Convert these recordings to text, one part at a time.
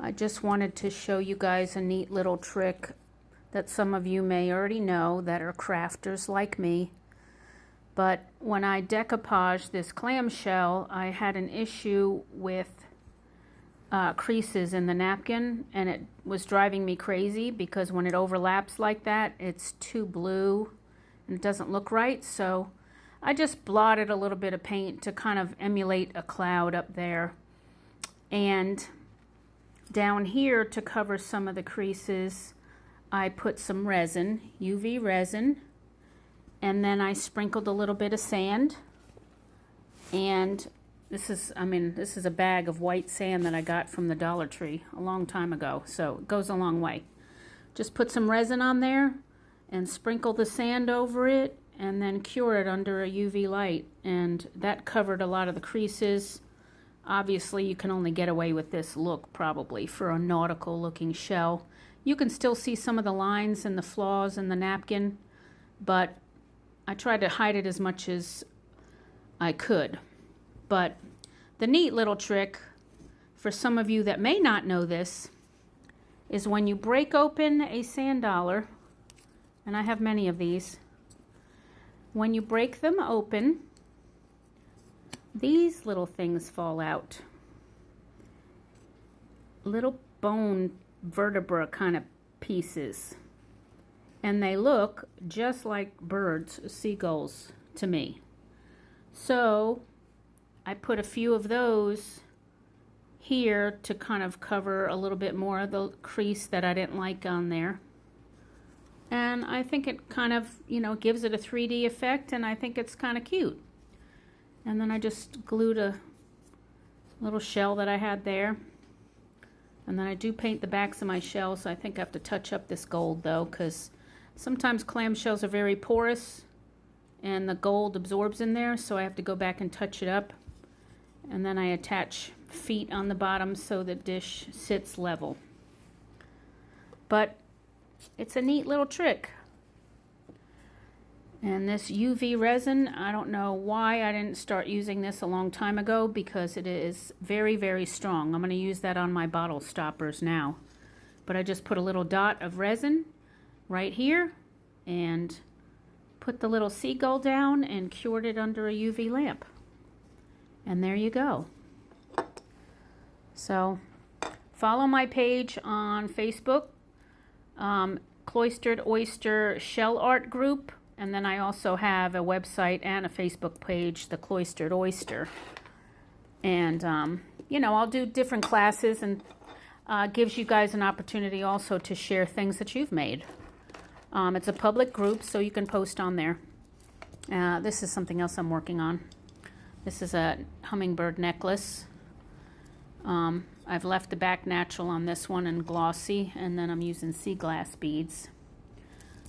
I just wanted to show you guys a neat little trick that some of you may already know that are crafters like me. But when I decoupaged this clamshell, I had an issue with creases in the napkin, and it was driving me crazy because when it overlaps like that, it's too blue and it doesn't look right. So I just blotted a little bit of paint to kind of emulate a cloud up there. And down here, to cover some of the creases, I put some resin, UV resin, and then I sprinkled a little bit of sand. And this is a bag of white sand that I got from the Dollar Tree a long time ago, so it goes a long way. Just put some resin on there and sprinkle the sand over it and then cure it under a UV light, and that covered a lot of the creases. Obviously, you can only get away with this look probably for a nautical looking shell. You can still see some of the lines and the flaws in the napkin, but I tried to hide it as much as I could. But the neat little trick for some of you that may not know this is when you break open a sand dollar, and I have many of these, when you break them open, these little things fall out. Little bone vertebra kind of pieces. And they look just like birds, seagulls, to me. So I put a few of those here to kind of cover a little bit more of the crease that I didn't like on there. And I think it kind of, gives it a 3D effect, and I think it's kind of cute. And then I just glued a little shell that I had there. And then I do paint the backs of my shells, so I think I have to touch up this gold though, because sometimes clam shells are very porous and the gold absorbs in there, so I have to go back and touch it up. And then I attach feet on the bottom so the dish sits level. But it's a neat little trick. And this UV resin, I don't know why I didn't start using this a long time ago, because it is very, very strong. I'm going to use that on my bottle stoppers now. But I just put a little dot of resin right here and put the little seagull down and cured it under a UV lamp. And there you go. So follow my page on Facebook, Cloistered Oyster Shell Art Group. And then I also have a website and a Facebook page, the Cloistered Oyster. And, I'll do different classes, and gives you guys an opportunity also to share things that you've made. It's a public group, so you can post on there. This is something else I'm working on. This is a hummingbird necklace. I've left the back natural on this one and glossy, and then I'm using sea glass beads.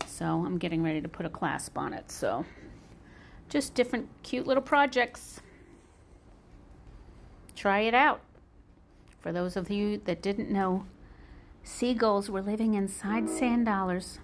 So I'm getting ready to put a clasp on it. So just different cute little projects. Try it out. For those of you that didn't know, seagulls were living inside sand dollars.